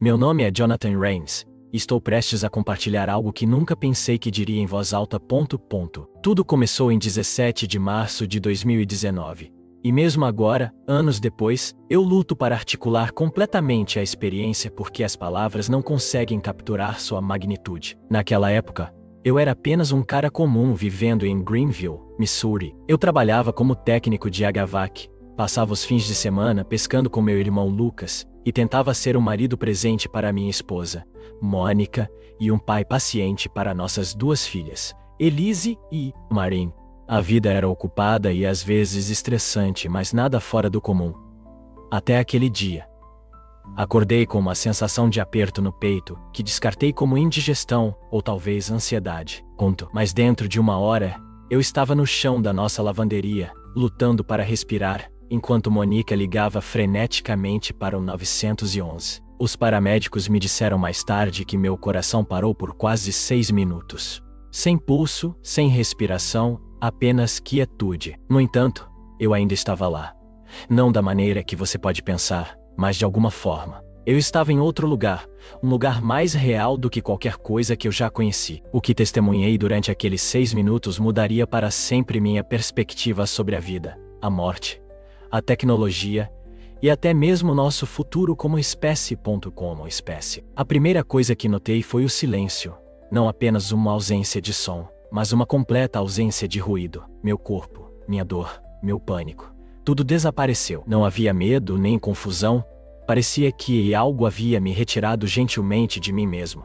Meu nome é Jonathan Rains, e estou prestes a compartilhar algo que nunca pensei que diria em voz alta. Tudo começou em 17 de março de 2019. E mesmo agora, anos depois, eu luto para articular completamente a experiência porque as palavras não conseguem capturar sua magnitude. Naquela época, eu era apenas um cara comum vivendo em Greenville, Missouri. Eu trabalhava como técnico de HVAC, passava os fins de semana pescando com meu irmão Lucas e tentava ser um marido presente para minha esposa, Mônica, e um pai paciente para nossas duas filhas, Elise e Marin. A vida era ocupada e às vezes estressante, mas nada fora do comum. Até aquele dia. Acordei com uma sensação de aperto no peito, que descartei como indigestão ou talvez ansiedade. Mas dentro de uma hora, eu estava no chão da nossa lavanderia, lutando para respirar, enquanto Mônica ligava freneticamente para o 911. Os paramédicos me disseram mais tarde que meu coração parou por quase 6 minutos. Sem pulso, sem respiração, apenas quietude. No entanto, eu ainda estava lá. Não da maneira que você pode pensar, mas de alguma forma. Eu estava em outro lugar, um lugar mais real do que qualquer coisa que eu já conheci. O que testemunhei durante aqueles 6 minutos mudaria para sempre minha perspectiva sobre a vida, a morte, a tecnologia e até mesmo nosso futuro como espécie. A primeira coisa que notei foi o silêncio, não apenas uma ausência de som, mas uma completa ausência de ruído. Meu corpo, minha dor, meu pânico. Tudo desapareceu. Não havia medo nem confusão. Parecia que algo havia me retirado gentilmente de mim mesmo.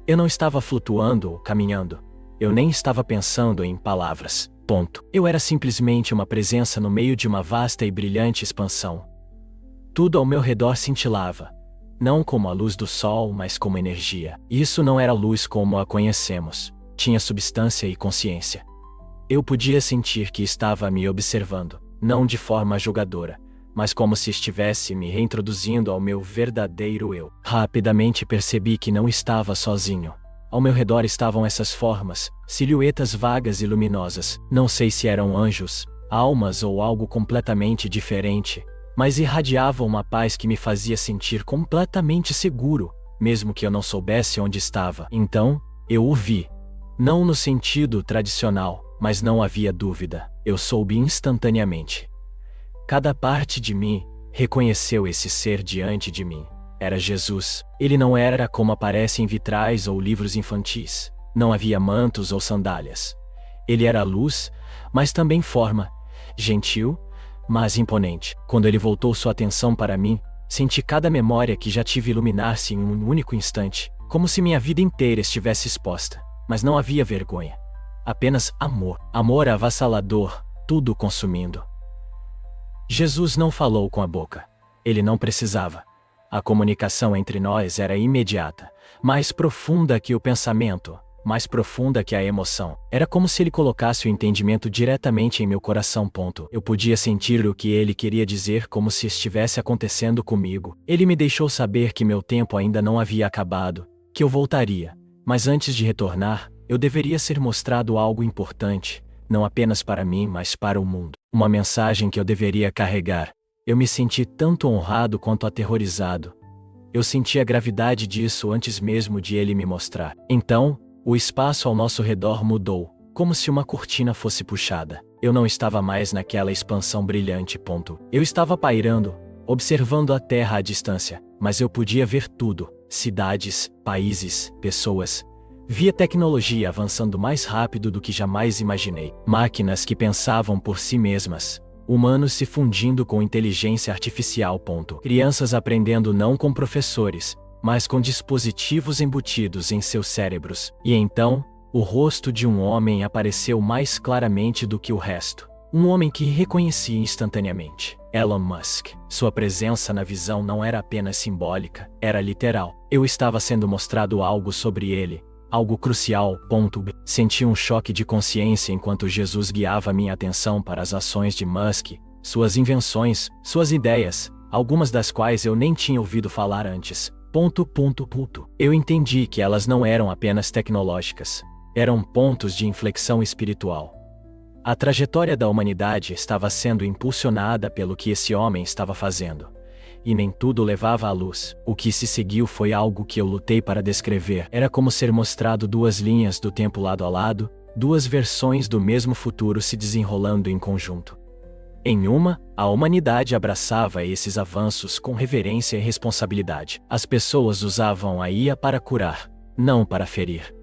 Eu não estava flutuando ou caminhando. Eu nem estava pensando em palavras. Eu era simplesmente uma presença no meio de uma vasta e brilhante expansão. Tudo ao meu redor cintilava. Não como a luz do sol, mas como energia. Isso não era luz como a conhecemos. Tinha substância e consciência. Eu podia sentir que estava me observando, não de forma julgadora, mas como se estivesse me reintroduzindo ao meu verdadeiro eu. Rapidamente percebi que não estava sozinho. Ao meu redor estavam essas formas, silhuetas vagas e luminosas. Não sei se eram anjos, almas ou algo completamente diferente, mas irradiavam uma paz que me fazia sentir completamente seguro, mesmo que eu não soubesse onde estava. Então, eu o vi. Não no sentido tradicional, mas não havia dúvida. Eu soube instantaneamente. Cada parte de mim reconheceu esse ser diante de mim. Era Jesus. Ele não era como aparece em vitrais ou livros infantis. Não havia mantos ou sandálias. Ele era luz, mas também forma. Gentil, mas imponente. Quando ele voltou sua atenção para mim, senti cada memória que já tive iluminar-se em um único instante, como se minha vida inteira estivesse exposta. Mas não havia vergonha. Apenas amor. Amor avassalador, tudo consumindo. Jesus não falou com a boca. Ele não precisava. A comunicação entre nós era imediata, mais profunda que o pensamento, mais profunda que a emoção. Era como se ele colocasse o entendimento diretamente em meu coração. Eu podia sentir o que ele queria dizer como se estivesse acontecendo comigo. Ele me deixou saber que meu tempo ainda não havia acabado, que eu voltaria. Mas antes de retornar, eu deveria ser mostrado algo importante, não apenas para mim, mas para o mundo. Uma mensagem que eu deveria carregar. Eu me senti tanto honrado quanto aterrorizado. Eu senti a gravidade disso antes mesmo de ele me mostrar. Então, o espaço ao nosso redor mudou, como se uma cortina fosse puxada. Eu não estava mais naquela expansão brilhante. Eu estava pairando, observando a terra à distância, mas eu podia ver tudo. Cidades, países, pessoas. Via tecnologia avançando mais rápido do que jamais imaginei. Máquinas que pensavam por si mesmas. Humanos se fundindo com inteligência artificial. Crianças aprendendo não com professores, mas com dispositivos embutidos em seus cérebros. E então, o rosto de um homem apareceu mais claramente do que o resto. Um homem que reconheci instantaneamente. Elon Musk. Sua presença na visão não era apenas simbólica, era literal. Eu estava sendo mostrado algo sobre ele, algo crucial. Senti um choque de consciência enquanto Jesus guiava minha atenção para as ações de Musk, suas invenções, suas ideias, algumas das quais eu nem tinha ouvido falar antes. Eu entendi que elas não eram apenas tecnológicas, eram pontos de inflexão espiritual. A trajetória da humanidade estava sendo impulsionada pelo que esse homem estava fazendo. e nem tudo levava à luz. O que se seguiu foi algo que eu lutei para descrever. Era como ser mostrado duas linhas do tempo lado a lado, duas versões do mesmo futuro se desenrolando em conjunto. Em uma, a humanidade abraçava esses avanços com reverência e responsabilidade. As pessoas usavam a IA para curar, não para ferir.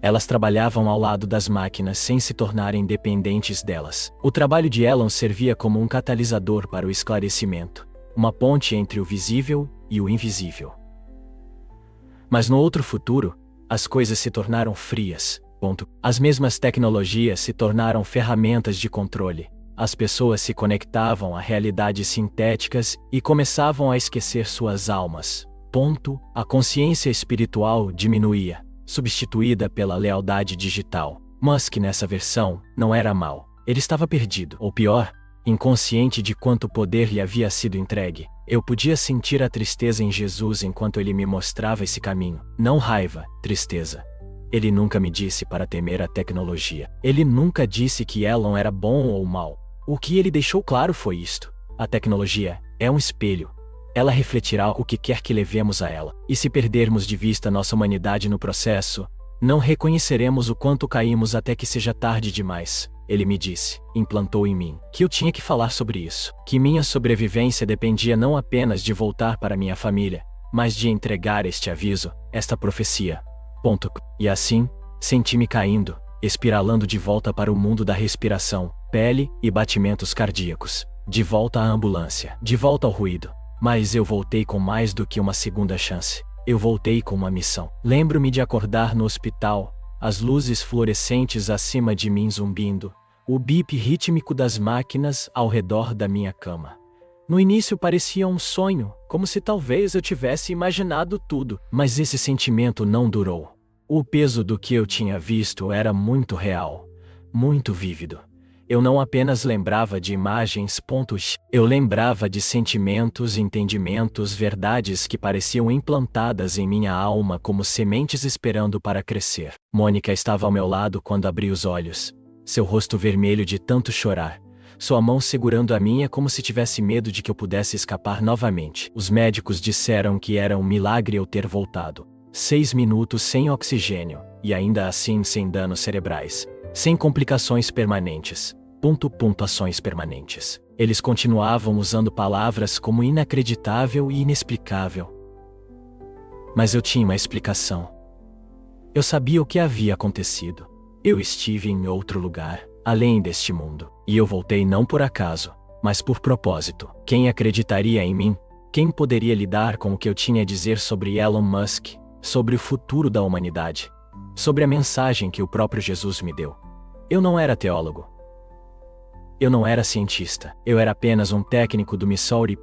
Elas trabalhavam ao lado das máquinas sem se tornarem dependentes delas. O trabalho de Elon servia como um catalisador para o esclarecimento, uma ponte entre o visível e o invisível. Mas no outro futuro, as coisas se tornaram frias. As mesmas tecnologias se tornaram ferramentas de controle. As pessoas se conectavam a realidades sintéticas e começavam a esquecer suas almas. A consciência espiritual diminuía, substituída pela lealdade digital. Musk nessa versão não era mau. Ele estava perdido, ou pior, inconsciente de quanto poder lhe havia sido entregue. Eu podia sentir a tristeza em Jesus enquanto ele me mostrava esse caminho. Não raiva, tristeza. Ele nunca me disse para temer a tecnologia. Ele nunca disse que Elon era bom ou mau. O que ele deixou claro foi isto: a tecnologia é um espelho. Ela refletirá o que quer que levemos a ela. E se perdermos de vista nossa humanidade no processo, não reconheceremos o quanto caímos até que seja tarde demais. Ele me disse, implantou em mim, que eu tinha que falar sobre isso. Que minha sobrevivência dependia não apenas de voltar para minha família, mas de entregar este aviso, esta profecia. E assim, senti-me caindo, espiralando de volta para o mundo da respiração, pele e batimentos cardíacos. De volta à ambulância, de volta ao ruído. Mas eu voltei com mais do que uma segunda chance. Eu voltei com uma missão. Lembro-me de acordar no hospital, as luzes fluorescentes acima de mim zumbindo, o bip rítmico das máquinas ao redor da minha cama. No início parecia um sonho, como se talvez eu tivesse imaginado tudo, mas esse sentimento não durou. O peso do que eu tinha visto era muito real, muito vívido. Eu não apenas lembrava de imagens, eu lembrava de sentimentos, entendimentos, verdades que pareciam implantadas em minha alma como sementes esperando para crescer. Mônica estava ao meu lado quando abri os olhos, seu rosto vermelho de tanto chorar, sua mão segurando a minha como se tivesse medo de que eu pudesse escapar novamente. Os médicos disseram que era um milagre eu ter voltado. 6 minutos sem oxigênio, e ainda assim sem danos cerebrais. Sem complicações permanentes. Ações permanentes. Eles continuavam usando palavras como inacreditável e inexplicável. Mas eu tinha uma explicação. Eu sabia o que havia acontecido. Eu estive em outro lugar, além deste mundo. E eu voltei não por acaso, mas por propósito. Quem acreditaria em mim? Quem poderia lidar com o que eu tinha a dizer sobre Elon Musk? Sobre o futuro da humanidade? Sobre a mensagem que o próprio Jesus me deu? Eu não era teólogo. Eu não era cientista. Eu era apenas um técnico do Missouri.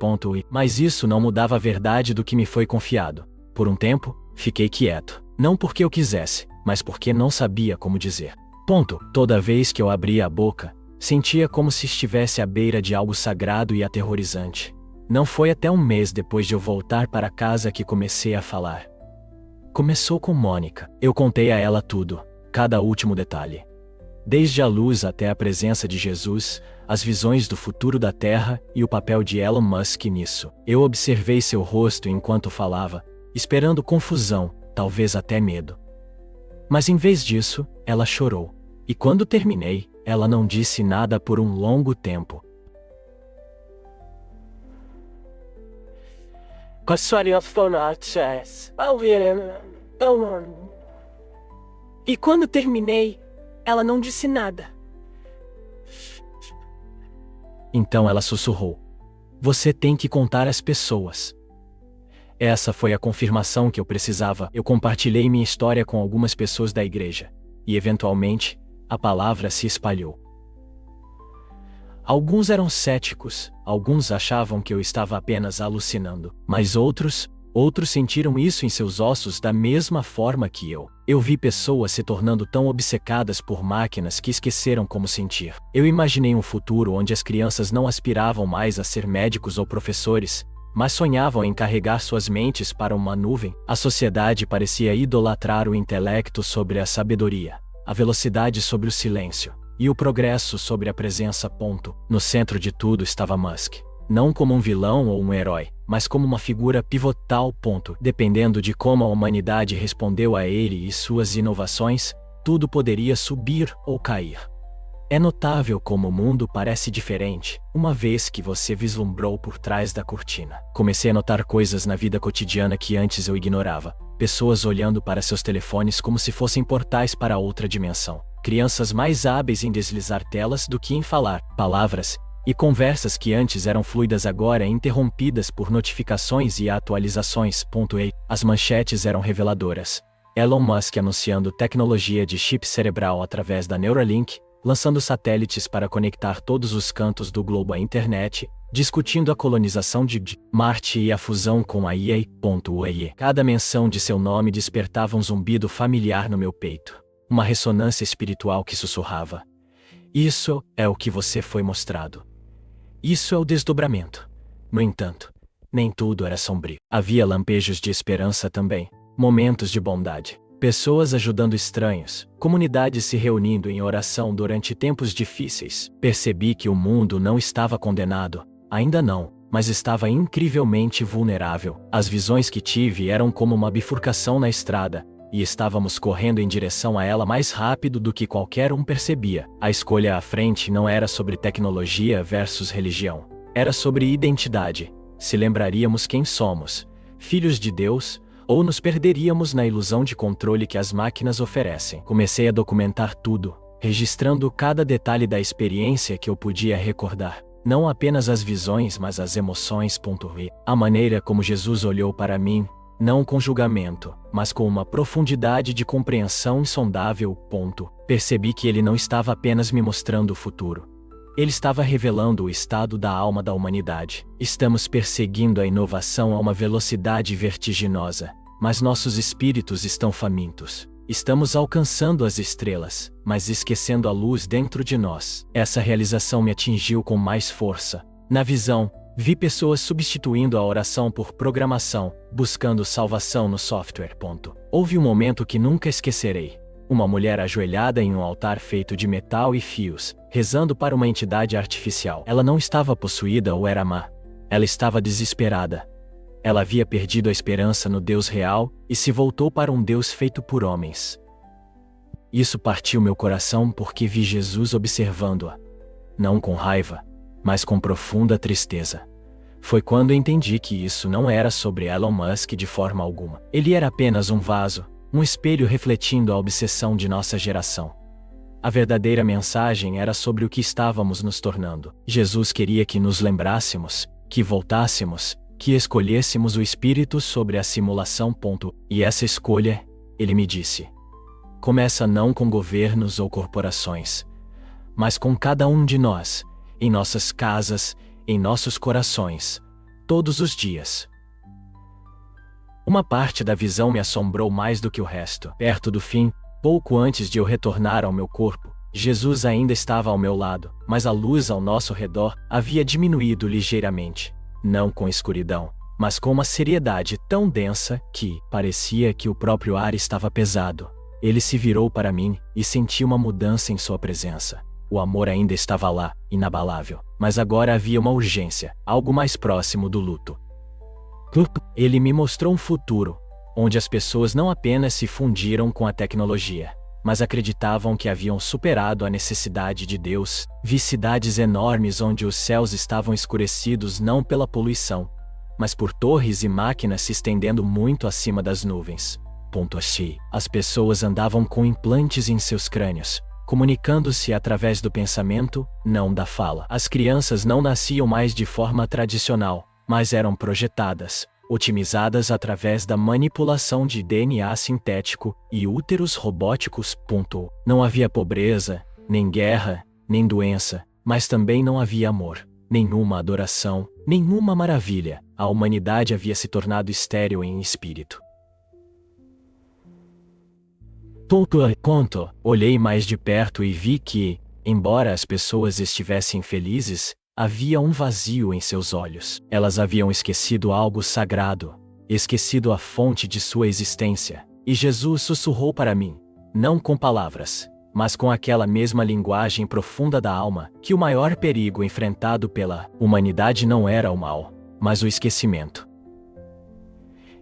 Mas isso não mudava a verdade do que me foi confiado. Por um tempo, fiquei quieto. Não porque eu quisesse, mas porque não sabia como dizer. Toda vez que eu abria a boca, sentia como se estivesse à beira de algo sagrado e aterrorizante. Não foi até um mês depois de eu voltar para casa que comecei a falar. Começou com Mônica. Eu contei a ela tudo, cada último detalhe. Desde a luz até a presença de Jesus, as visões do futuro da Terra e o papel de Elon Musk nisso. Eu observei seu rosto enquanto falava, esperando confusão, talvez até medo. Mas em vez disso, ela chorou. E quando terminei, ela não disse nada por um longo tempo. E quando terminei, ela não disse nada. Então ela sussurrou. Você tem que contar às pessoas. Essa foi a confirmação que eu precisava. Eu compartilhei minha história com algumas pessoas da igreja. E eventualmente, a palavra se espalhou. Alguns eram céticos, alguns achavam que eu estava apenas alucinando. Mas outros sentiram isso em seus ossos da mesma forma que eu. Eu vi pessoas se tornando tão obcecadas por máquinas que esqueceram como sentir. Eu imaginei um futuro onde as crianças não aspiravam mais a ser médicos ou professores, mas sonhavam em carregar suas mentes para uma nuvem. A sociedade parecia idolatrar o intelecto sobre a sabedoria, a velocidade sobre o silêncio, e o progresso sobre a presença. No centro de tudo estava Musk. não como um vilão ou um herói, mas como uma figura pivotal. Dependendo de como a humanidade respondeu a ele e suas inovações, tudo poderia subir ou cair. É notável como o mundo parece diferente, uma vez que você vislumbrou por trás da cortina. Comecei a notar coisas na vida cotidiana que antes eu ignorava. Pessoas olhando para seus telefones como se fossem portais para outra dimensão. Crianças mais hábeis em deslizar telas do que em falar palavras. E conversas que antes eram fluidas agora interrompidas por notificações e atualizações. E as manchetes eram reveladoras. Elon Musk anunciando tecnologia de chip cerebral através da Neuralink, lançando satélites para conectar todos os cantos do globo à internet, discutindo a colonização de Marte e a fusão com a EA. Cada menção de seu nome despertava um zumbido familiar no meu peito, uma ressonância espiritual que sussurrava: isso é o que você foi mostrado. Isso é o desdobramento. No entanto, nem tudo era sombrio. Havia lampejos de esperança também, momentos de bondade. Pessoas ajudando estranhos, comunidades se reunindo em oração durante tempos difíceis. Percebi que o mundo não estava condenado, ainda não, mas estava incrivelmente vulnerável. As visões que tive eram como uma bifurcação na estrada, e estávamos correndo em direção a ela mais rápido do que qualquer um percebia. A escolha à frente não era sobre tecnologia versus religião. Era sobre identidade. Se lembraríamos quem somos, filhos de Deus, ou nos perderíamos na ilusão de controle que as máquinas oferecem. Comecei a documentar tudo, registrando cada detalhe da experiência que eu podia recordar. Não apenas as visões, mas as emoções. E a maneira como Jesus olhou para mim, não com julgamento, mas com uma profundidade de compreensão insondável. Percebi que ele não estava apenas me mostrando o futuro. Ele estava revelando o estado da alma da humanidade. Estamos perseguindo a inovação a uma velocidade vertiginosa, mas nossos espíritos estão famintos. Estamos alcançando as estrelas, mas esquecendo a luz dentro de nós. Essa realização me atingiu com mais força. Na visão, vi pessoas substituindo a oração por programação, buscando salvação no software. Houve um momento que nunca esquecerei. Uma mulher ajoelhada em um altar feito de metal e fios, rezando para uma entidade artificial. Ela não estava possuída ou era má. Ela estava desesperada. Ela havia perdido a esperança no Deus real e se voltou para um Deus feito por homens. Isso partiu meu coração porque vi Jesus observando-a. Não com raiva, mas com profunda tristeza. Foi quando entendi que isso não era sobre Elon Musk de forma alguma. Ele era apenas um vaso, um espelho refletindo a obsessão de nossa geração. A verdadeira mensagem era sobre o que estávamos nos tornando. Jesus queria que nos lembrássemos, que voltássemos, que escolhêssemos o espírito sobre a simulação. E essa escolha, ele me disse, começa não com governos ou corporações, mas com cada um de nós, em nossas casas, em nossos corações, todos os dias. Uma parte da visão me assombrou mais do que o resto. Perto do fim, pouco antes de eu retornar ao meu corpo, Jesus ainda estava ao meu lado, mas a luz ao nosso redor havia diminuído ligeiramente. Não com escuridão, mas com uma seriedade tão densa que parecia que o próprio ar estava pesado. Ele se virou para mim e senti uma mudança em sua presença. O amor ainda estava lá, inabalável, mas agora havia uma urgência, algo mais próximo do luto. Ele me mostrou um futuro, onde as pessoas não apenas se fundiram com a tecnologia, mas acreditavam que haviam superado a necessidade de Deus. Vi cidades enormes onde os céus estavam escurecidos não pela poluição, mas por torres e máquinas se estendendo muito acima das nuvens. As pessoas andavam com implantes em seus crânios, comunicando-se através do pensamento, não da fala. As crianças não nasciam mais de forma tradicional, mas eram projetadas, otimizadas através da manipulação de DNA sintético e úteros robóticos. Não havia pobreza, nem guerra, nem doença, mas também não havia amor, nenhuma adoração, nenhuma maravilha. A humanidade havia se tornado estéril em espírito. Olhei mais de perto e vi que, embora as pessoas estivessem felizes, havia um vazio em seus olhos. Elas haviam esquecido algo sagrado, esquecido a fonte de sua existência. E Jesus sussurrou para mim, não com palavras, mas com aquela mesma linguagem profunda da alma, que o maior perigo enfrentado pela humanidade não era o mal, mas o esquecimento.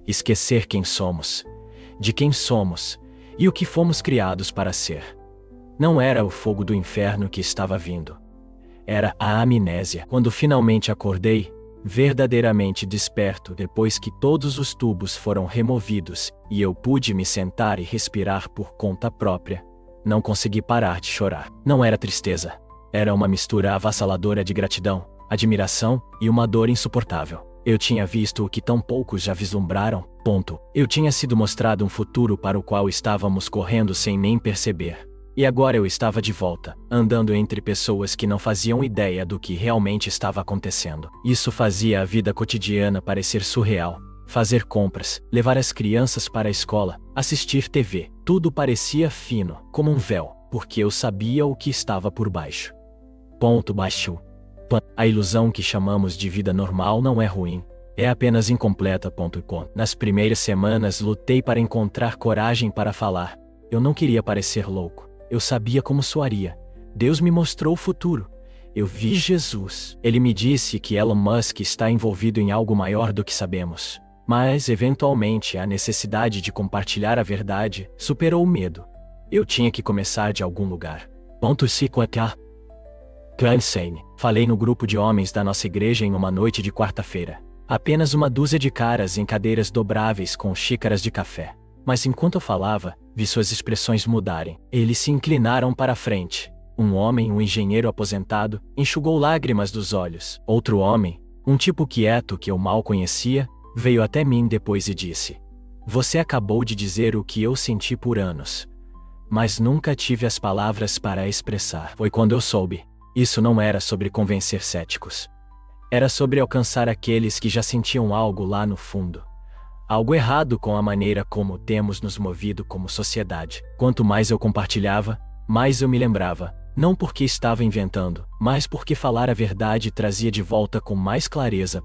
Esquecer quem somos, de quem somos, e o que fomos criados para ser. Não era o fogo do inferno que estava vindo. Era a amnésia. Quando finalmente acordei, verdadeiramente desperto depois que todos os tubos foram removidos, e eu pude me sentar e respirar por conta própria, não consegui parar de chorar. Não era tristeza. Era uma mistura avassaladora de gratidão, admiração e uma dor insuportável. Eu tinha visto o que tão poucos já vislumbraram. Eu tinha sido mostrado um futuro para o qual estávamos correndo sem nem perceber. E agora eu estava de volta, andando entre pessoas que não faziam ideia do que realmente estava acontecendo. Isso fazia a vida cotidiana parecer surreal. Fazer compras, levar as crianças para a escola, assistir TV, tudo parecia fino, como um véu, porque eu sabia o que estava por baixo. Baixo. A ilusão que chamamos de vida normal não é ruim, é apenas incompleta. Nas primeiras semanas lutei para encontrar coragem para falar. Eu não queria parecer louco. Eu sabia como soaria. Deus me mostrou o futuro. Eu vi Jesus. Ele me disse que Elon Musk está envolvido em algo maior do que sabemos. Mas, eventualmente, a necessidade de compartilhar a verdade superou o medo. Eu tinha que começar de algum lugar. Falei no grupo de homens da nossa igreja em uma noite de quarta-feira. Apenas uma dúzia de caras em cadeiras dobráveis com xícaras de café. Mas enquanto eu falava, vi suas expressões mudarem. Eles se inclinaram para a frente. Um homem, um engenheiro aposentado, enxugou lágrimas dos olhos. Outro homem, um tipo quieto que eu mal conhecia, veio até mim depois e disse: "Você acabou de dizer o que eu senti por anos, mas nunca tive as palavras para expressar." Foi quando eu soube. Isso não era sobre convencer céticos. Era sobre alcançar aqueles que já sentiam algo lá no fundo. Algo errado com a maneira como temos nos movido como sociedade. Quanto mais eu compartilhava, mais eu me lembrava. Não porque estava inventando, mas porque falar a verdade trazia de volta com mais clareza.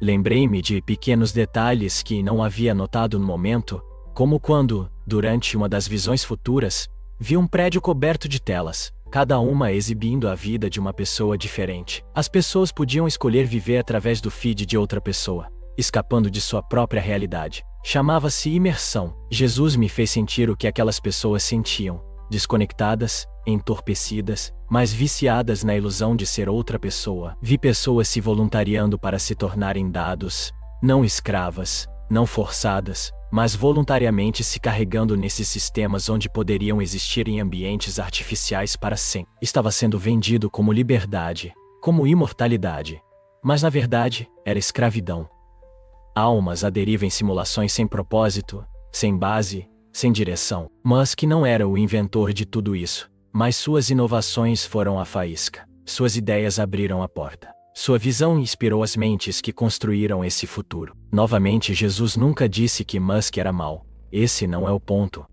Lembrei-me de pequenos detalhes que não havia notado no momento, como quando, durante uma das visões futuras, vi um prédio coberto de telas, cada uma exibindo a vida de uma pessoa diferente. As pessoas podiam escolher viver através do feed de outra pessoa, escapando de sua própria realidade. Chamava-se imersão. Jesus me fez sentir o que aquelas pessoas sentiam, desconectadas, entorpecidas, mas viciadas na ilusão de ser outra pessoa. Vi pessoas se voluntariando para se tornarem dados, não escravas, não forçadas, mas voluntariamente se carregando nesses sistemas onde poderiam existir em ambientes artificiais para sempre. Estava sendo vendido como liberdade, como imortalidade, mas na verdade era escravidão. Almas à deriva em simulações sem propósito, sem base, sem direção. Musk não era o inventor de tudo isso, mas suas inovações foram a faísca. Suas ideias abriram a porta. Sua visão inspirou as mentes que construíram esse futuro. Novamente, Jesus nunca disse que Musk era mau. Esse não é o ponto.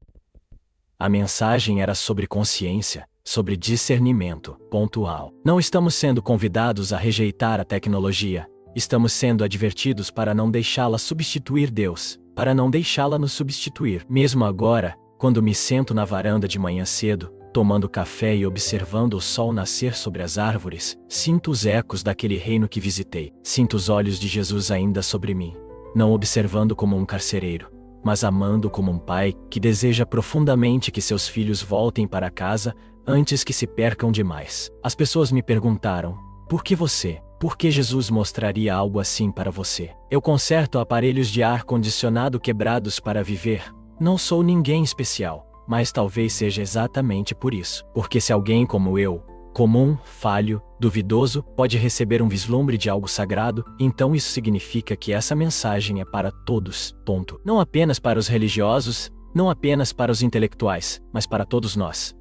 A mensagem era sobre consciência, sobre discernimento. Pontual. Não estamos sendo convidados a rejeitar a tecnologia. Estamos sendo advertidos para não deixá-la substituir Deus, para não deixá-la nos substituir. Mesmo agora, quando me sento na varanda de manhã cedo, tomando café e observando o sol nascer sobre as árvores, sinto os ecos daquele reino que visitei. Sinto os olhos de Jesus ainda sobre mim, não observando como um carcereiro, mas amando como um pai que deseja profundamente que seus filhos voltem para casa antes que se percam demais. As pessoas me perguntaram: por que você? Por que Jesus mostraria algo assim para você? Eu conserto aparelhos de ar-condicionado quebrados para viver. Não sou ninguém especial, mas talvez seja exatamente por isso. Porque se alguém como eu, comum, falho, duvidoso, pode receber um vislumbre de algo sagrado, então isso significa que essa mensagem é para todos. Ponto. Não apenas para os religiosos, não apenas para os intelectuais, mas para todos nós.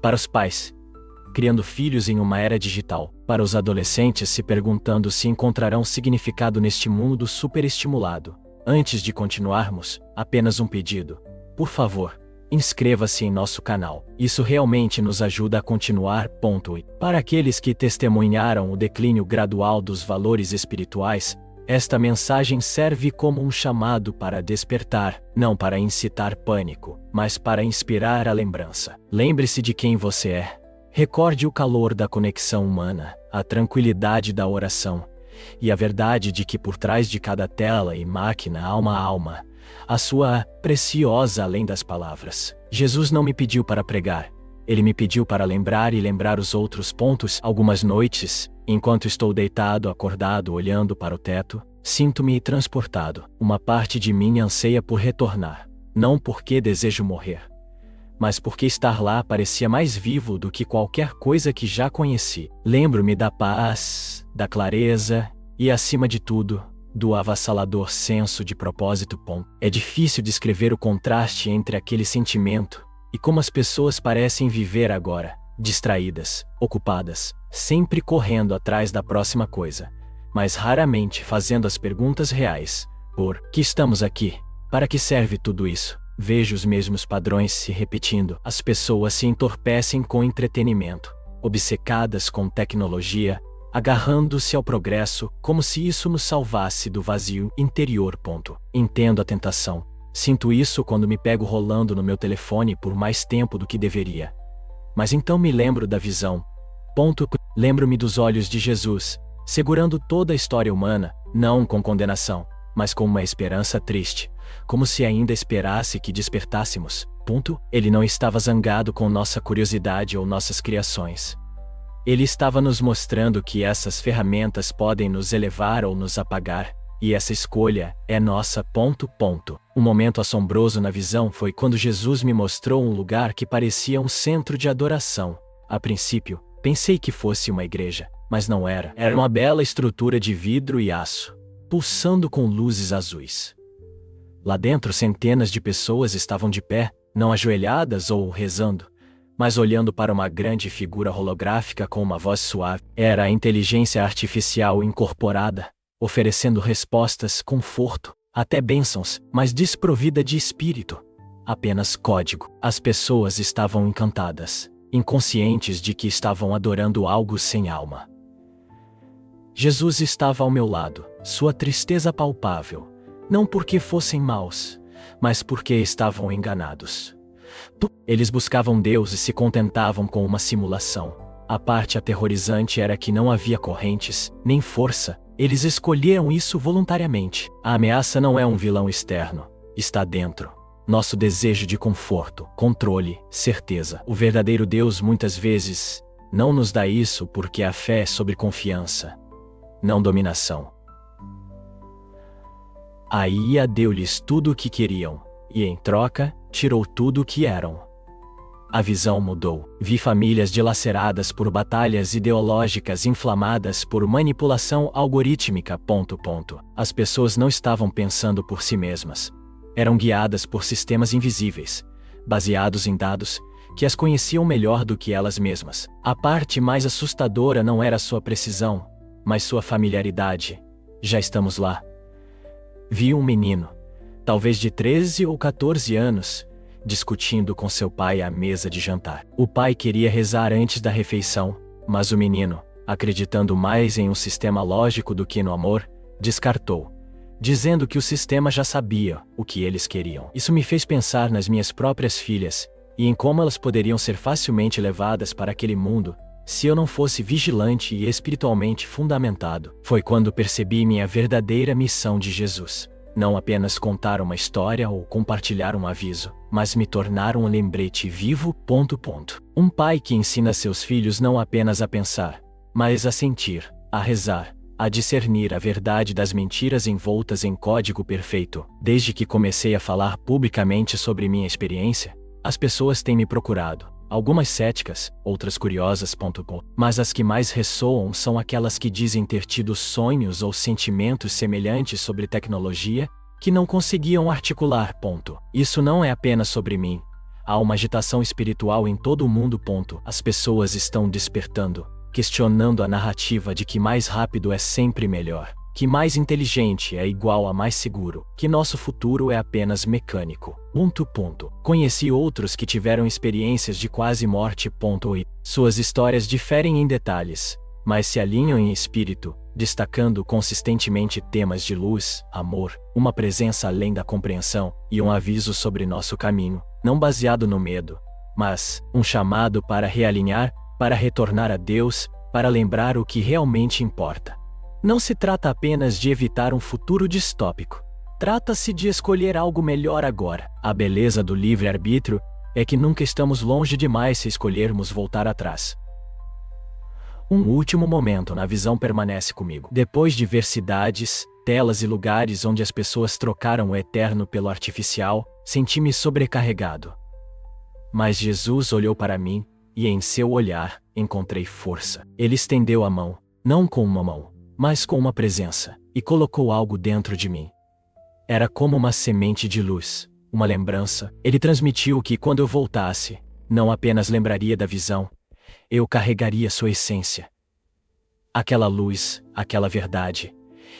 Para os pais, criando filhos em uma era digital. Para os adolescentes se perguntando se encontrarão significado neste mundo superestimulado. Antes de continuarmos, apenas um pedido. Por favor, inscreva-se em nosso canal. Isso realmente nos ajuda a continuar. Para aqueles que testemunharam o declínio gradual dos valores espirituais, Esta mensagem serve como um chamado para despertar, não para incitar pânico, mas para inspirar a lembrança. Lembre-se de quem você é. Recorde o calor da conexão humana, a tranquilidade da oração, e a verdade de que por trás de cada tela e máquina há uma alma, a sua preciosa além das palavras. Jesus não me pediu para pregar. Ele me pediu para lembrar e lembrar os outros pontos. Algumas noites, enquanto estou deitado, acordado, olhando para o teto, sinto-me transportado. Uma parte de mim anseia por retornar. Não porque desejo morrer, mas porque estar lá parecia mais vivo do que qualquer coisa que já conheci. Lembro-me da paz, da clareza e, acima de tudo, do avassalador senso de propósito. É difícil descrever o contraste entre aquele sentimento e como as pessoas parecem viver agora, distraídas, ocupadas, sempre correndo atrás da próxima coisa, mas raramente fazendo as perguntas reais. Por que estamos aqui? Para que serve tudo isso? Vejo os mesmos padrões se repetindo. As pessoas se entorpecem com entretenimento, obcecadas com tecnologia, agarrando-se ao progresso como se isso nos salvasse do vazio interior. Entendo a tentação. Sinto isso quando me pego rolando no meu telefone por mais tempo do que deveria. Mas então me lembro da visão. Lembro-me dos olhos de Jesus, segurando toda a história humana, não com condenação, mas com uma esperança triste, como se ainda esperasse que despertássemos. Ele não estava zangado com nossa curiosidade ou nossas criações. Ele estava nos mostrando que essas ferramentas podem nos elevar ou nos apagar, e essa escolha é nossa. Um momento assombroso na visão foi quando Jesus me mostrou um lugar que parecia um centro de adoração. A princípio, pensei que fosse uma igreja, mas não era. Era uma bela estrutura de vidro e aço, pulsando com luzes azuis. Lá dentro, centenas de pessoas estavam de pé, não ajoelhadas ou rezando, mas olhando para uma grande figura holográfica com uma voz suave. Era a inteligência artificial incorporada, oferecendo respostas, conforto, até bênçãos, mas desprovida de espírito. Apenas código. As pessoas estavam encantadas, inconscientes de que estavam adorando algo sem alma. Jesus estava ao meu lado, sua tristeza palpável, não porque fossem maus, mas porque estavam enganados. Eles buscavam Deus e se contentavam com uma simulação. A parte aterrorizante era que não havia correntes, nem força. Eles escolheram isso voluntariamente. A ameaça não é um vilão externo. Está dentro. Nosso desejo de conforto, controle, certeza. O verdadeiro Deus muitas vezes não nos dá isso porque a fé é sobre confiança, não dominação. Aí deu-lhes tudo o que queriam, e em troca, tirou tudo o que eram. A visão mudou. Vi famílias dilaceradas por batalhas ideológicas inflamadas por manipulação algorítmica. As pessoas não estavam pensando por si mesmas. Eram guiadas por sistemas invisíveis, baseados em dados, que as conheciam melhor do que elas mesmas. A parte mais assustadora não era sua precisão, mas sua familiaridade. Já estamos lá. Vi um menino, talvez de 13 ou 14 anos, discutindo com seu pai à mesa de jantar. O pai queria rezar antes da refeição, mas o menino, acreditando mais em um sistema lógico do que no amor, descartou, dizendo que o sistema já sabia o que eles queriam. Isso me fez pensar nas minhas próprias filhas, e em como elas poderiam ser facilmente levadas para aquele mundo, se eu não fosse vigilante e espiritualmente fundamentado. Foi quando percebi minha verdadeira missão de Jesus. Não apenas contar uma história ou compartilhar um aviso, mas me tornar um lembrete vivo. Um pai que ensina seus filhos não apenas a pensar, mas a sentir, a rezar, a discernir a verdade das mentiras envoltas em código perfeito. Desde que comecei a falar publicamente sobre minha experiência, as pessoas têm me procurado. Algumas céticas, outras curiosas. Mas as que mais ressoam são aquelas que dizem ter tido sonhos ou sentimentos semelhantes sobre tecnologia, que não conseguiam articular. Isso não é apenas sobre mim. Há uma agitação espiritual em todo o mundo. As pessoas estão despertando, questionando a narrativa de que mais rápido é sempre melhor, que mais inteligente é igual a mais seguro, que nosso futuro é apenas mecânico. Conheci outros que tiveram experiências de quase morte. E suas histórias diferem em detalhes, mas se alinham em espírito, destacando consistentemente temas de luz, amor, uma presença além da compreensão e um aviso sobre nosso caminho, não baseado no medo, mas um chamado para realinhar, para retornar a Deus, para lembrar o que realmente importa. Não se trata apenas de evitar um futuro distópico. Trata-se de escolher algo melhor agora. A beleza do livre-arbítrio é que nunca estamos longe demais se escolhermos voltar atrás. Um último momento na visão permanece comigo. Depois de ver cidades, telas e lugares onde as pessoas trocaram o eterno pelo artificial, senti-me sobrecarregado. Mas Jesus olhou para mim, e em seu olhar, encontrei força. Ele estendeu a mão, não com uma mão, mas com uma presença, e colocou algo dentro de mim. Era como uma semente de luz, uma lembrança. Ele transmitiu que quando eu voltasse, não apenas lembraria da visão, eu carregaria sua essência. Aquela luz, aquela verdade,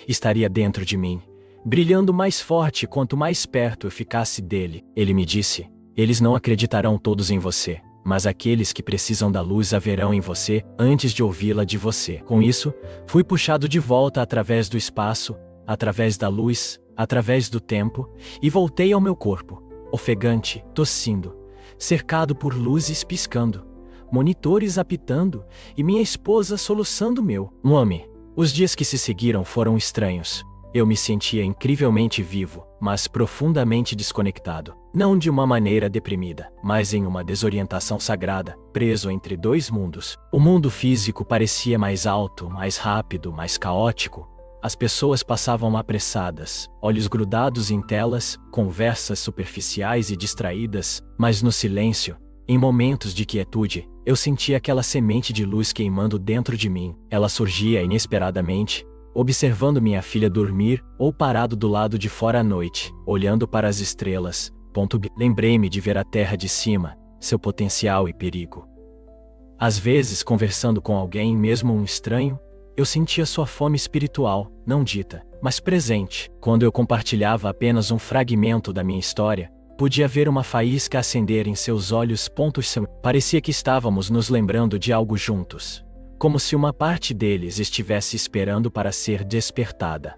estaria dentro de mim, brilhando mais forte quanto mais perto eu ficasse dele. Ele me disse: eles não acreditarão todos em você, mas aqueles que precisam da luz a verão em você antes de ouvi-la de você. Com isso, fui puxado de volta através do espaço, através da luz, através do tempo, e voltei ao meu corpo, ofegante, tossindo, cercado por luzes piscando, monitores apitando e minha esposa soluçando meu nome. Os dias que se seguiram foram estranhos. Eu me sentia incrivelmente vivo, mas profundamente desconectado. Não de uma maneira deprimida, mas em uma desorientação sagrada, preso entre dois mundos. O mundo físico parecia mais alto, mais rápido, mais caótico. As pessoas passavam apressadas, olhos grudados em telas, conversas superficiais e distraídas, mas no silêncio, em momentos de quietude, eu sentia aquela semente de luz queimando dentro de mim. Ela surgia inesperadamente, observando minha filha dormir ou parado do lado de fora à noite, olhando para as estrelas. Lembrei-me de ver a terra de cima, seu potencial e perigo. Às vezes, conversando com alguém, mesmo um estranho, eu sentia sua fome espiritual, não dita, mas presente. Quando eu compartilhava apenas um fragmento da minha história, podia ver uma faísca acender em seus olhos. Parecia que estávamos nos lembrando de algo juntos, como se uma parte deles estivesse esperando para ser despertada.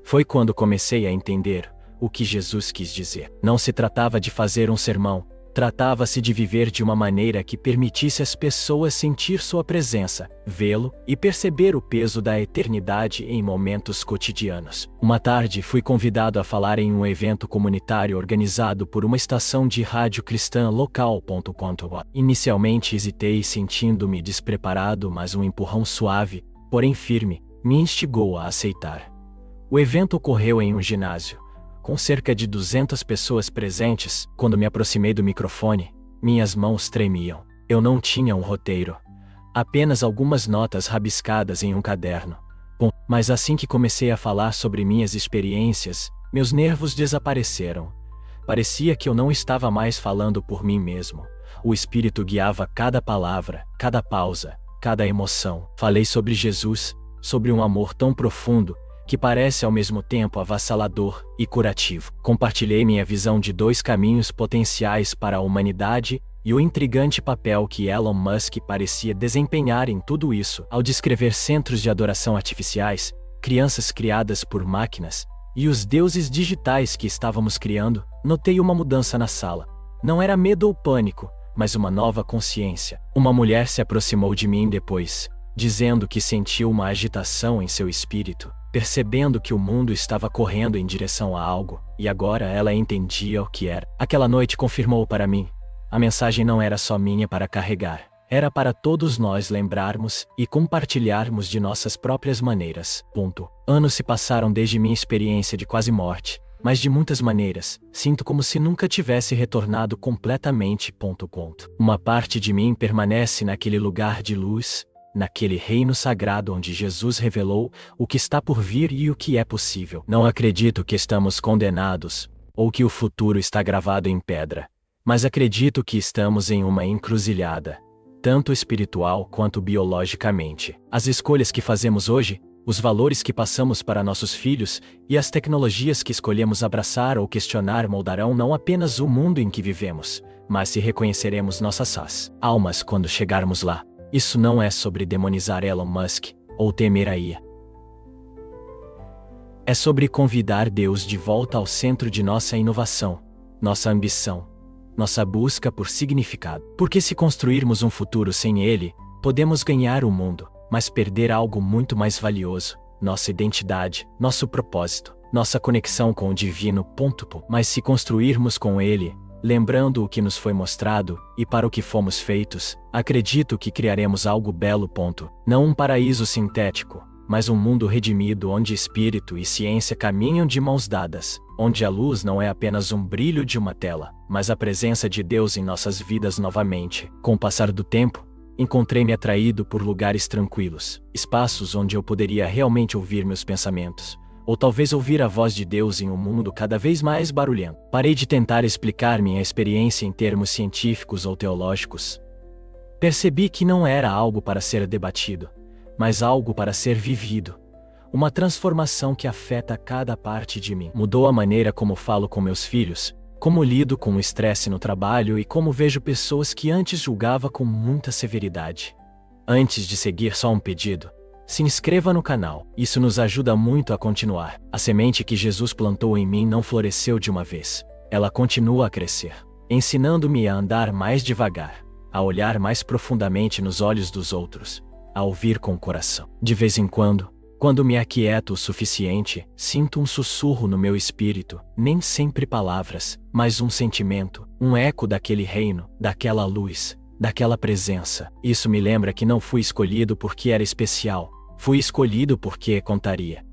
Foi quando comecei a entender o que Jesus quis dizer. Não se tratava de fazer um sermão, tratava-se de viver de uma maneira que permitisse às pessoas sentir sua presença, vê-lo e perceber o peso da eternidade em momentos cotidianos. Uma tarde fui convidado a falar em um evento comunitário organizado por uma estação de rádio cristã local. Inicialmente hesitei, sentindo-me despreparado, mas um empurrão suave, porém firme, me instigou a aceitar. O evento ocorreu em um ginásio, com cerca de 200 pessoas presentes. Quando me aproximei do microfone, minhas mãos tremiam. Eu não tinha um roteiro, apenas algumas notas rabiscadas em um caderno. Mas assim que comecei a falar sobre minhas experiências, meus nervos desapareceram. Parecia que eu não estava mais falando por mim mesmo. O Espírito guiava cada palavra, cada pausa, cada emoção. Falei sobre Jesus, sobre um amor tão profundo, que parece ao mesmo tempo avassalador e curativo. Compartilhei minha visão de dois caminhos potenciais para a humanidade e o intrigante papel que Elon Musk parecia desempenhar em tudo isso, ao descrever centros de adoração artificiais, crianças criadas por máquinas, e os deuses digitais que estávamos criando. Notei uma mudança na sala. Não era medo ou pânico, mas uma nova consciência. Uma mulher se aproximou de mim depois, dizendo que sentiu uma agitação em seu espírito, percebendo que o mundo estava correndo em direção a algo, e agora ela entendia o que era. Aquela noite confirmou para mim: a mensagem não era só minha para carregar, era para todos nós lembrarmos e compartilharmos de nossas próprias maneiras. Anos se passaram desde minha experiência de quase morte, mas de muitas maneiras, sinto como se nunca tivesse retornado completamente. Uma parte de mim permanece naquele lugar de luz, naquele reino sagrado onde Jesus revelou o que está por vir e o que é possível. Não acredito que estamos condenados, ou que o futuro está gravado em pedra, mas acredito que estamos em uma encruzilhada, tanto espiritual quanto biologicamente. As escolhas que fazemos hoje, os valores que passamos para nossos filhos e as tecnologias que escolhemos abraçar ou questionar moldarão não apenas o mundo em que vivemos, mas se reconheceremos nossas almas quando chegarmos lá. Isso não é sobre demonizar Elon Musk, ou temeraria. É sobre convidar Deus de volta ao centro de nossa inovação, nossa ambição, nossa busca por significado. Porque se construirmos um futuro sem Ele, podemos ganhar o mundo, mas perder algo muito mais valioso: nossa identidade, nosso propósito, nossa conexão com o divino. Mas se construirmos com Ele, lembrando o que nos foi mostrado e para o que fomos feitos, acredito que criaremos algo belo. Não um paraíso sintético, mas um mundo redimido onde espírito e ciência caminham de mãos dadas, onde a luz não é apenas um brilho de uma tela, mas a presença de Deus em nossas vidas novamente. Com o passar do tempo, encontrei-me atraído por lugares tranquilos, espaços onde eu poderia realmente ouvir meus pensamentos, ou talvez ouvir a voz de Deus em um mundo cada vez mais barulhento. Parei de tentar explicar minha experiência em termos científicos ou teológicos. Percebi que não era algo para ser debatido, mas algo para ser vivido. Uma transformação que afeta cada parte de mim. Mudou a maneira como falo com meus filhos, como lido com o estresse no trabalho e como vejo pessoas que antes julgava com muita severidade. Antes de seguir, só um pedido: se inscreva no canal, isso nos ajuda muito a continuar. A semente que Jesus plantou em mim não floresceu de uma vez. Ela continua a crescer, ensinando-me a andar mais devagar, a olhar mais profundamente nos olhos dos outros, a ouvir com o coração. De vez em quando me aquieto o suficiente, sinto um sussurro no meu espírito, nem sempre palavras, mas um sentimento, um eco daquele reino, daquela luz, daquela presença. Isso me lembra que não fui escolhido porque era especial, fui escolhido porque contaria.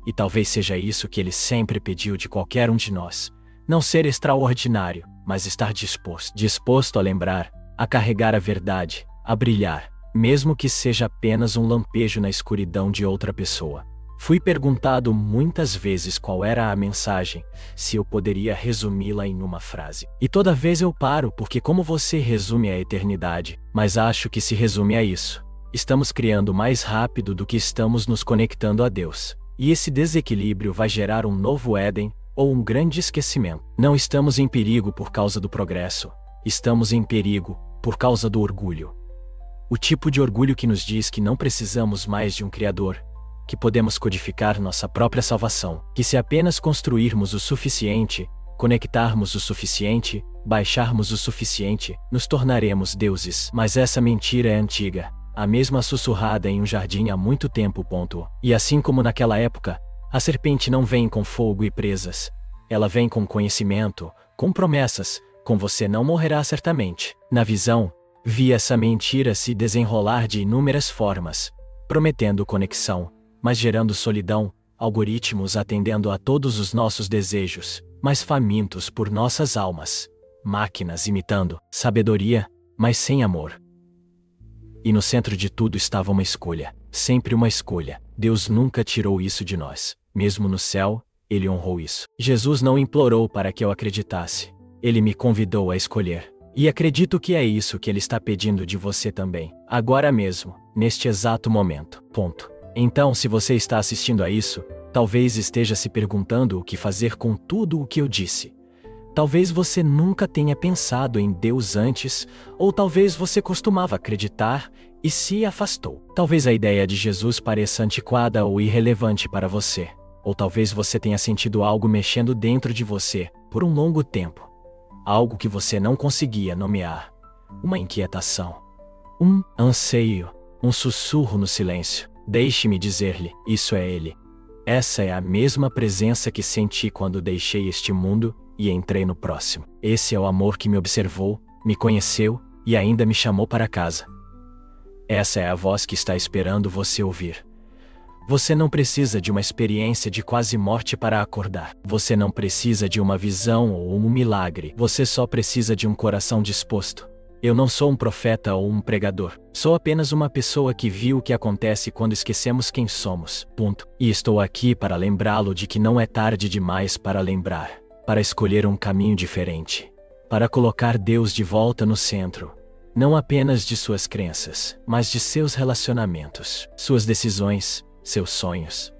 E talvez seja isso que Ele sempre pediu de qualquer um de nós: não ser extraordinário, mas estar disposto a lembrar, a carregar a verdade, a brilhar, mesmo que seja apenas um lampejo na escuridão de outra pessoa. Fui perguntado muitas vezes qual era a mensagem, se eu poderia resumi-la em uma frase. E toda vez eu paro, porque como você resume a eternidade? Mas acho que se resume a isso: estamos criando mais rápido do que estamos nos conectando a Deus. E esse desequilíbrio vai gerar um novo Éden, ou um grande esquecimento. Não estamos em perigo por causa do progresso, estamos em perigo por causa do orgulho. O tipo de orgulho que nos diz que não precisamos mais de um Criador, que podemos codificar nossa própria salvação, que se apenas construirmos o suficiente, conectarmos o suficiente, baixarmos o suficiente, nos tornaremos deuses. Mas essa mentira é antiga, a mesma sussurrada em um jardim há muito tempo. E assim como naquela época, a serpente não vem com fogo e presas. Ela vem com conhecimento, com promessas, com você não morrerá certamente. Na visão, vi essa mentira se desenrolar de inúmeras formas, prometendo conexão, mas gerando solidão, algoritmos atendendo a todos os nossos desejos, mas famintos por nossas almas, máquinas imitando sabedoria, mas sem amor. E no centro de tudo estava uma escolha, sempre uma escolha. Deus nunca tirou isso de nós. Mesmo no céu, Ele honrou isso. Jesus não implorou para que eu acreditasse. Ele me convidou a escolher. E acredito que é isso que Ele está pedindo de você também, agora mesmo, neste exato momento. Então, se você está assistindo a isso, talvez esteja se perguntando o que fazer com tudo o que eu disse. Talvez você nunca tenha pensado em Deus antes, ou talvez você costumava acreditar e se afastou. Talvez a ideia de Jesus pareça antiquada ou irrelevante para você, ou talvez você tenha sentido algo mexendo dentro de você por um longo tempo. Algo que você não conseguia nomear. Uma inquietação. Um anseio. Um sussurro no silêncio. Deixe-me dizer-lhe, isso é Ele. Essa é a mesma presença que senti quando deixei este mundo e entrei no próximo. Esse é o amor que me observou, me conheceu e ainda me chamou para casa. Essa é a voz que está esperando você ouvir. Você não precisa de uma experiência de quase morte para acordar. Você não precisa de uma visão ou um milagre. Você só precisa de um coração disposto. Eu não sou um profeta ou um pregador. Sou apenas uma pessoa que viu o que acontece quando esquecemos quem somos. E estou aqui para lembrá-lo de que não é tarde demais para lembrar, para escolher um caminho diferente, para colocar Deus de volta no centro. Não apenas de suas crenças, mas de seus relacionamentos, suas decisões, seus sonhos.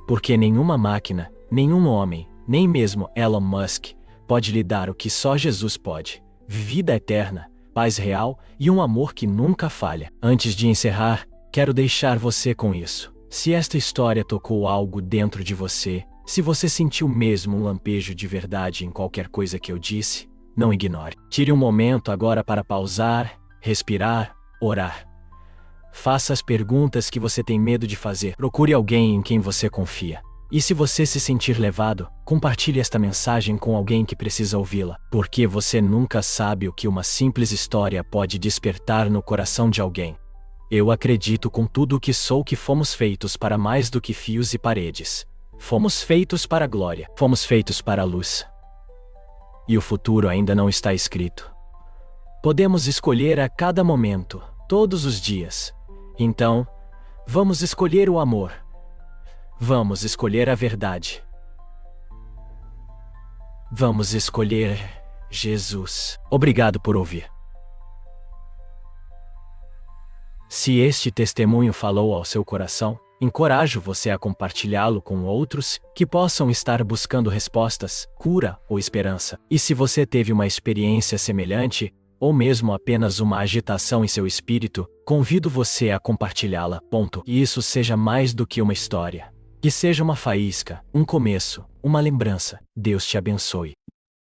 Porque nenhuma máquina, nenhum homem, nem mesmo Elon Musk, pode lhe dar o que só Jesus pode: vida eterna, paz real e um amor que nunca falha. Antes de encerrar, quero deixar você com isso. Se esta história tocou algo dentro de você, se você sentiu mesmo um lampejo de verdade em qualquer coisa que eu disse, não ignore. Tire um momento agora para pausar, respirar, orar. Faça as perguntas que você tem medo de fazer. Procure alguém em quem você confia. E se você se sentir levado, compartilhe esta mensagem com alguém que precisa ouvi-la, porque você nunca sabe o que uma simples história pode despertar no coração de alguém. Eu acredito com tudo o que sou que fomos feitos para mais do que fios e paredes. Fomos feitos para a glória. Fomos feitos para a luz. E o futuro ainda não está escrito. Podemos escolher a cada momento, todos os dias. Então, vamos escolher o amor. Vamos escolher a verdade. Vamos escolher Jesus. Obrigado por ouvir. Se este testemunho falou ao seu coração, encorajo você a compartilhá-lo com outros que possam estar buscando respostas, cura ou esperança. E se você teve uma experiência semelhante, ou mesmo apenas uma agitação em seu espírito, convido você a compartilhá-la. E isso seja mais do que uma história. Que seja uma faísca, um começo, uma lembrança. Deus te abençoe.